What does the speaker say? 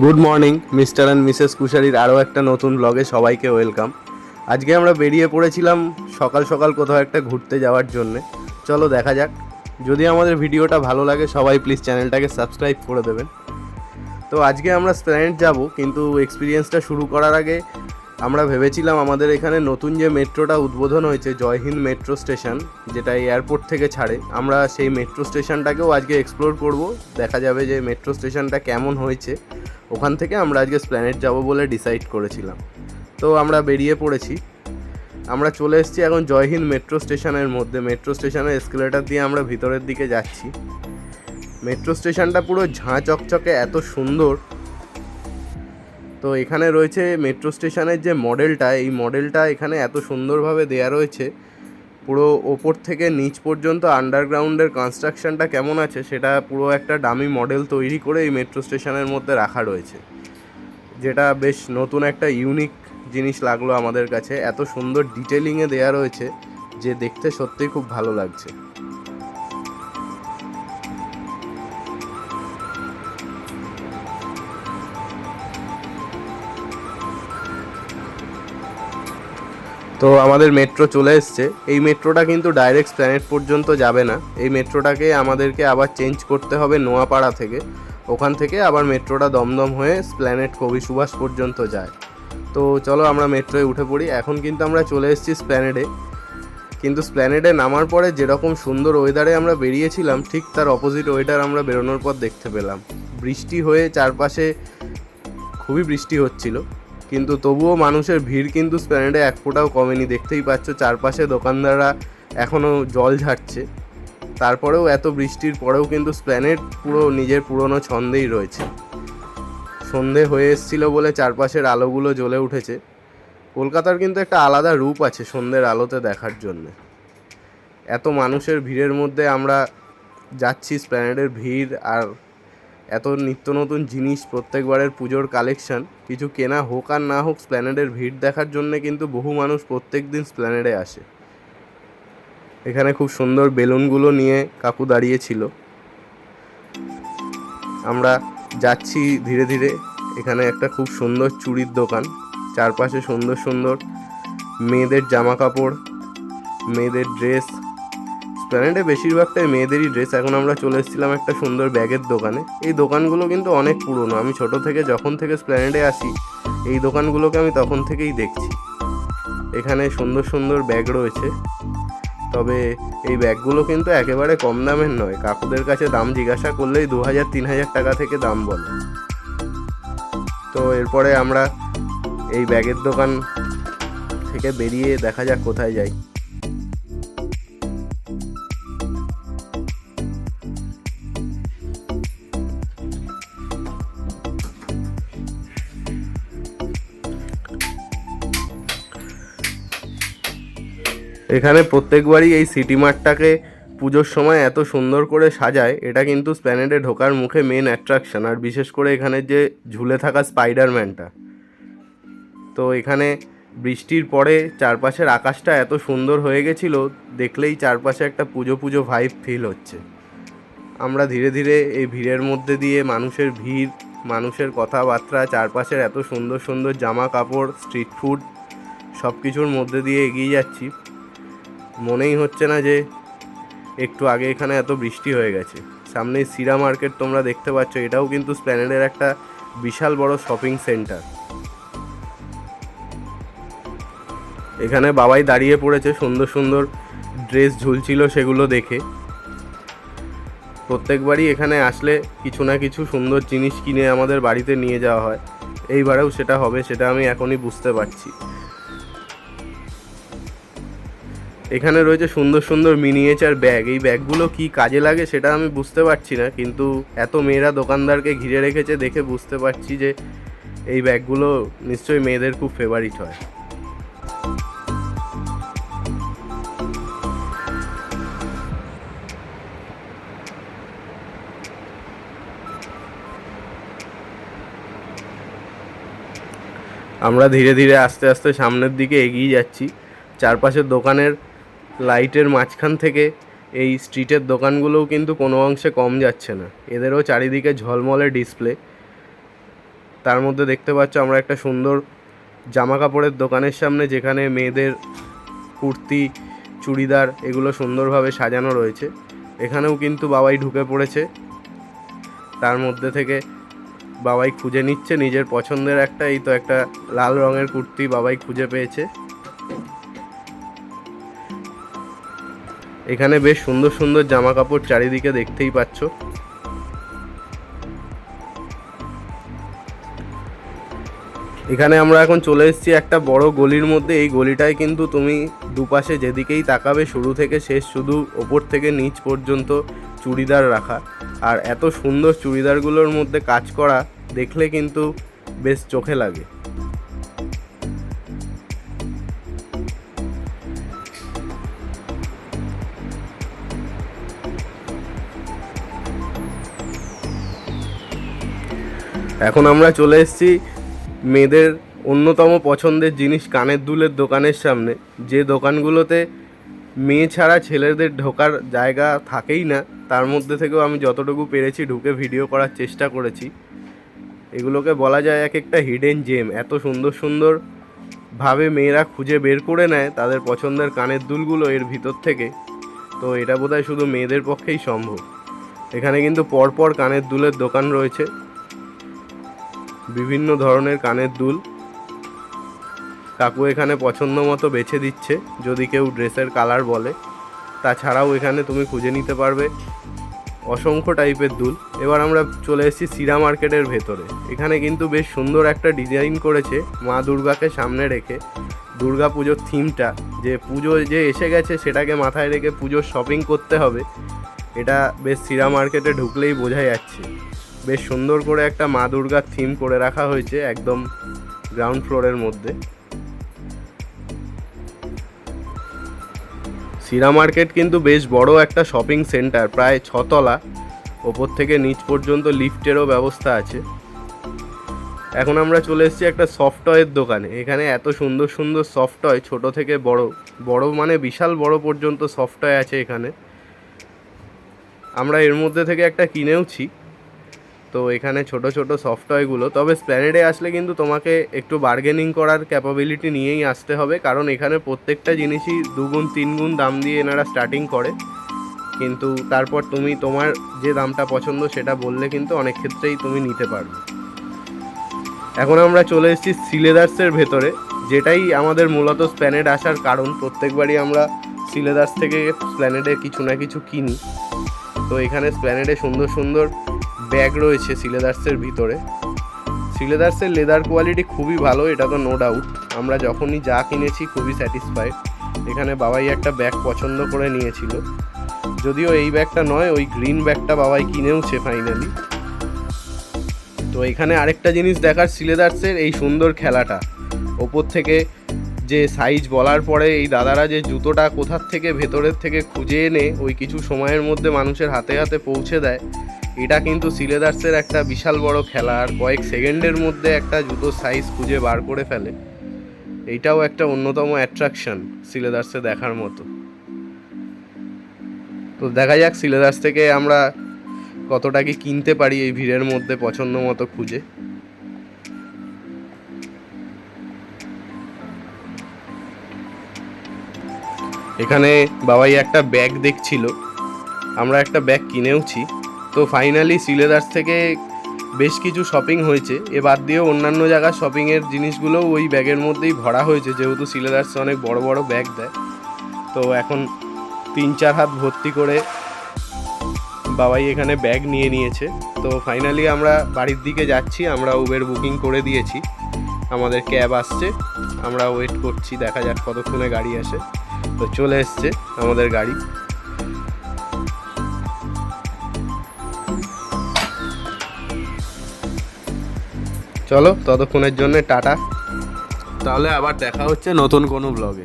Good morning mister and missus কুশারির আরও একটা নতুন ব্লগে সবাইকে ওয়েলকাম। আজকে আমরা বেরিয়ে পড়েছিলাম সকাল সকাল কোথাও একটা ঘুরতে যাওয়ার জন্যে। চলো দেখা যাক। যদি আমাদের ভিডিওটা ভালো লাগে সবাই প্লিজ চ্যানেলটাকে সাবস্ক্রাইব করে দেবেন। তো আজকে আমরা স্প্ল্যানেড যাব, কিন্তু এক্সপিরিয়েন্সটা শুরু করার আগে আমরা ভেবেছিলাম আমাদের এখানে নতুন যে মেট্রোটা উদ্বোধন হয়েছে, জয়হিন্দ মেট্রো স্টেশন, যেটা এয়ারপোর্ট থেকে ছাড়ে, আমরা সেই মেট্রো স্টেশনটাকেও আজকে এক্সপ্লোর করব। দেখা যাবে যে মেট্রো স্টেশনটা কেমন হয়েছে। ওখান থেকে আমরা আজকে স্প্ল্যানেড যাব বলে ডিসাইড করেছিলাম। তো আমরা বেরিয়ে পড়েছি। আমরা চলে এসেছি এখন জয়হিন্দ মেট্রো স্টেশনের মধ্যে। মেট্রো স্টেশনের এসকেলেটার দিয়ে আমরা ভিতরের দিকে যাচ্ছি। মেট্রো স্টেশনটা পুরো ঝাঁ চকচকে, এত সুন্দর। তো এখানে রয়েছে মেট্রো স্টেশনের যে মডেলটা, এই মডেলটা এখানে এত সুন্দরভাবে দেয়া রয়েছে। পুরো ওপর থেকে নিচ পর্যন্ত আন্ডারগ্রাউন্ডের কনস্ট্রাকশনটা কেমন আছে সেটা পুরো একটা ডামি মডেল তৈরি করে এই মেট্রো স্টেশনের মধ্যে রাখা রয়েছে, যেটা বেশ নতুন একটা ইউনিক জিনিস লাগলো আমাদের কাছে। এত সুন্দর ডিটেলিংয়ে দেয়া রয়েছে যে দেখতে সত্যিই খুব ভালো লাগছে। তো আমাদের মেট্রো চলে এসছে। এই মেট্রোটা কিন্তু ডাইরেক্ট স্প্ল্যানেড পর্যন্ত যাবে না, এই মেট্রোটাকে আমাদেরকে আবার চেঞ্জ করতে হবে নোয়াপাড়া থেকে। ওখান থেকে আবার মেট্রোটা দমদম হয়ে স্প্ল্যানেড কবি সুভাষ পর্যন্ত যায়। তো চলো আমরা মেট্রোয় উঠে পড়ি। এখন কিন্তু আমরা চলে এসেছি স্প্ল্যানেডে। কিন্তু স্প্ল্যানেডে নামার পরে যেরকম সুন্দর ওয়েদারে আমরা বেরিয়েছিলাম, ঠিক তার অপোজিট ওয়েদার আমরা বেরোনোর পর দেখতে পেলাম। বৃষ্টি হয়ে চারপাশে খুবই বৃষ্টি হচ্ছিল, কিন্তু তবুও মানুষের ভিড় কিন্তু স্প্ল্যানেডে এক ফোঁটাও কমেনি। দেখতেই পাচ্ছ চারপাশে দোকানদাররা এখনও জল ঝাড়ছে। তারপরেও এত বৃষ্টির পরেও কিন্তু স্প্ল্যানেড পুরো নিজের পুরনো ছন্দেই রয়েছে। সন্ধে হয়ে এসেছিল বলে চারপাশের আলোগুলো জ্বলে উঠেছে। কলকাতার কিন্তু একটা আলাদা রূপ আছে সন্ধ্যের আলোতে দেখার জন্যে। এত মানুষের ভিড়ের মধ্যে আমরা যাচ্ছি। স্প্ল্যানেডের ভিড় আর এত নিত্য নতুন জিনিস, প্রত্যেকবারের পুজোর কালেকশন, কিছু কেনা হোক আর না হোক, স্প্ল্যানেডের ভিড় দেখার জন্যে কিন্তু বহু মানুষ প্রত্যেক দিন স্প্ল্যানেডে আসে। এখানে খুব সুন্দর বেলুনগুলো নিয়ে কাকু দাঁড়িয়েছিল। আমরা যাচ্ছি ধীরে ধীরে। এখানে একটা খুব সুন্দর চুড়ির দোকান, চারপাশে সুন্দর সুন্দর মেয়েদের জামা কাপড়, মেয়েদের ড্রেস। স্প্ল্যানেডে বেশিরভাগটাই মেয়েদেরই ড্রেস। এখন আমরা চলে এসেছিলাম একটা সুন্দর ব্যাগের দোকানে। এই দোকানগুলো কিন্তু অনেক পুরনো। আমি ছোট থেকে যখন থেকে স্প্ল্যানেডে আসি, এই দোকানগুলোকে আমি তখন থেকেই দেখছি। এখানে সুন্দর সুন্দর ব্যাগ রয়েছে, তবে এই ব্যাগগুলো কিন্তু একেবারে কম দামের নয়। কাকুদের কাছে দাম জিজ্ঞাসা করলেই 2000-3000 টাকা থেকে দাম বলে। তো এরপরে আমরা এই ব্যাগের দোকান থেকে বেরিয়ে দেখা যাক কোথায় যাই। এখানে প্রত্যেকবারই এই সিটি মার্টটাকে পুজোর সময় এত সুন্দর করে সাজায়। এটা কিন্তু স্প্ল্যানেডে ঢোকার মুখে মেন অ্যাট্রাকশন, আর বিশেষ করে এখানে যে ঝুলে থাকা স্পাইডারম্যানটা। তো এখানে বৃষ্টির পরে চারপাশের আকাশটা এত সুন্দর হয়ে গেছিলো, দেখলেই চারপাশে একটা পুজো পুজো ভাইব ফিল হচ্ছে। আমরা ধীরে ধীরে এই ভিড়ের মধ্যে দিয়ে, মানুষের ভিড়, মানুষের কথাবার্তা, চারপাশের এত সুন্দর সুন্দর জামা কাপড়, স্ট্রিট ফুড, সব কিছুর মধ্যে দিয়ে এগিয়ে যাচ্ছি। মনেই হচ্ছে না যে একটু আগে এখানে এত বৃষ্টি হয়ে গেছে। সামনেই সিরা মার্কেট তোমরা দেখতে পাচ্ছ, এটাও কিন্তু স্প্ল্যানেডের একটা বিশাল বড় শপিং সেন্টার। এখানে বাবাই দাঁড়িয়ে পড়েছে, সুন্দর সুন্দর ড্রেস ঝুলছিল সেগুলো দেখে। প্রত্যেকবারই এখানে আসলে কিছু না কিছু সুন্দর জিনিস কিনে আমাদের বাড়িতে নিয়ে যাওয়া হয়। এইবারেও সেটা হবে, সেটা আমি এখনই বুঝতে পারছি। এখানে রয়েছে সুন্দর সুন্দর মিনিয়েচার ব্যাগ। এই ব্যাগগুলো কি কাজে লাগে সেটা আমি বুঝতে পারছি না, কিন্তু এত মেয়েরা দোকানদারকে ঘিরে রেখেছে দেখে বুঝতে পারছি যে এই ব্যাগগুলো নিশ্চয়ই মেয়েদের খুব ফেভারিট হয়। আমরা ধীরে ধীরে আস্তে আস্তে সামনের দিকে এগিয়ে যাচ্ছি। চারপাশের দোকানের লাইটের মাঝখান থেকে এই স্ট্রিটের দোকানগুলোও কিন্তু কোনো অংশে কম যাচ্ছে না। এদেরও চারিদিকে ঝলমলে ডিসপ্লে। তার মধ্যে দেখতে পাচ্ছ আমরা একটা সুন্দর জামা কাপড়ের দোকানের সামনে, যেখানে মেয়েদের কুর্তি, চুড়িদার এগুলো সুন্দরভাবে সাজানো রয়েছে। এখানেও কিন্তু বাবাই ঢুকে পড়েছে। তার মধ্যে থেকে বাবাই খুঁজে নিচ্ছে নিজের পছন্দের একটা, এই তো একটা লাল রঙের কুর্তি বাবাই খুঁজে পেয়েছে। এখানে বেশ সুন্দর সুন্দর জামা কাপড় চারিদিকে দেখতেই পাচ্ছ। এখানে আমরা এখন চলে এসেছি একটা বড় গলির মধ্যে। এই গলিটায় কিন্তু তুমি দুপাশে যেদিকেই তাকাবে শুরু থেকে শেষ শুধু ওপর থেকে নিচ পর্যন্ত চুড়িদার রাখা। আর এত সুন্দর চুড়িদারগুলোর মধ্যে কাজ করা দেখলে কিন্তু বেশ চোখে লাগে। এখন আমরা চলে এসেছি মেয়েদের অন্যতম পছন্দের জিনিস কানের দুলের দোকানের সামনে, যে দোকানগুলোতে মেয়ে ছাড়া ছেলেদের ঢোকার জায়গা থাকেই না। তার মধ্যে থেকেও আমি যতটুকু পেরেছি ঢুকে ভিডিও করার চেষ্টা করেছি। এগুলোকে বলা যায় এক একটা হিডেন জেম। এত সুন্দর সুন্দর ভাবে মেয়েরা খুঁজে বের করে নেয় তাদের পছন্দের কানের দুলগুলো এর ভিতর থেকে। তো এটা বোধহয় শুধু মেয়েদের পক্ষেই সম্ভব। এখানে কিন্তু পরপর কানের দুলের দোকান রয়েছে, বিভিন্ন ধরনের কানের দুল কাকু এখানে পছন্দ মতো বেছে দিচ্ছে, যদি কেউ ড্রেসের কালার বলে। তাছাড়াও এখানে তুমি খুঁজে নিতে পারবে অসংখ্য টাইপের দুল। এবার আমরা চলে এসেছি সিরা মার্কেটের ভেতরে। এখানে কিন্তু বেশ সুন্দর একটা ডিজাইন করেছে মা দুর্গাকে সামনে রেখে। দুর্গা পুজোর থিমটা, যে পুজো যে এসে গেছে সেটাকে মাথায় রেখে পুজোর শপিং করতে হবে, এটা বেশ সিরা মার্কেটে ঢুকলেই বোঝা যাচ্ছে। বেশ সুন্দর করে একটা মা দুর্গার থিম করে রাখা হয়েছে একদম গ্রাউন্ড ফ্লোরের মধ্যে। সিরা মার্কেট কিন্তু বেশ বড় একটা শপিং সেন্টার, প্রায় 6 তলা। ওপর থেকে নিচ পর্যন্ত লিফটেরও ব্যবস্থা আছে। এখন আমরা চলে এসেছি একটা সফট টয়ের দোকানে। এখানে এত সুন্দর সুন্দর সফট টয়, ছোট থেকে বড়, বড় মানে বিশাল বড় পর্যন্ত সফট টয় আছে এখানে। আমরা এর মধ্যে থেকে একটা কিনেওছি। তো এখানে ছোট ছোট সফট টয়গুলো, তবে স্প্ল্যানেডে আসলে কিন্তু তোমাকে একটু বার্গেনিং করার ক্যাপাবিলিটি নিয়েই আসতে হবে, কারণ এখানে প্রত্যেকটা জিনিসই 2 গুণ 3 গুণ দাম দিয়ে এনারা স্টার্টিং করে। কিন্তু তারপর তুমি তোমার যে দামটা পছন্দ সেটা বললে কিন্তু অনেক ক্ষেত্রেই তুমি নিতে পারবে। এখন আমরা চলে এসেছি সিলেদার্সের ভেতরে, যেটাই আমাদের মূলত স্প্ল্যানেড আসার কারণ। প্রত্যেকবারই আমরা সিলেদার্স থেকে স্প্ল্যানেডে কিছু না কিছু কিনি। তো এখানে স্প্ল্যানেডে সুন্দর সুন্দর ব্যাগ রয়েছে সিলেদার্সের ভিতরে। সিলেদার্সের লেদার কোয়ালিটি খুবই ভালো, এটা তো নো ডাউট। আমরা যখনই যা কিনেছি খুবই স্যাটিসফাইড। এখানে বাবাই একটা ব্যাগ পছন্দ করে নিয়েছিল, যদিও এই ব্যাগটা নয়, ওই গ্রিন ব্যাগটা বাবাই কিনেওছে ফাইনালি। তো এখানে আরেকটা জিনিস দেখার সিলেদার্সের, এই সুন্দর খেলাটা। ওপর থেকে যে সাইজ বলার পরে এই দাদারা যে জুতোটা কোথার থেকে ভেতরের থেকে খুঁজে এনে ওই কিছু সময়ের মধ্যে মানুষের হাতে হাতে পৌঁছে দেয়, এটা কিন্তু সিলেদার্সের একটা বিশাল বড় খেলা। আর কয়েক সেকেন্ডের মধ্যে একটা জুতোর সাইজ খুঁজে বার করে ফেলে, এইটাও একটা অন্যতম অ্যাট্রাকশন সিলেদার্সে দেখার মতো। তো দেখা যাক সিলেদার্স থেকে আমরা কতটা কি কিনতে পারি এই ভিড়ের মধ্যে পছন্দ মতো খুঁজে। এখানে বাবাই একটা ব্যাগ দেখছিল, আমরা একটা ব্যাগ কিনেওছি। তো ফাইনালি সিলেদার্স থেকে বেশ কিছু শপিং হয়েছে। এ বাদ দিয়েও অন্যান্য জায়গার শপিংয়ের জিনিসগুলোও ওই ব্যাগের মধ্যেই ভরা হয়েছে, যেহেতু সিলেদার্সে অনেক বড় বড় ব্যাগ দেয়। তো এখন 3-4 হাত ভর্তি করে বাবাই এখানে ব্যাগ নিয়ে নিয়েছে। তো ফাইনালি আমরা বাড়ির দিকে যাচ্ছি। আমরা উবের বুকিং করে দিয়েছি, আমাদের ক্যাব আসছে, আমরা ওয়েট করছি, দেখা যাক কতক্ষণে গাড়ি আসে। তো চলে এসছে আমাদের গাড়ি। চলো ততক্ষণের জন্য টাটা, তাহলে আবার দেখা হচ্ছে নতুন কোনো ব্লগে।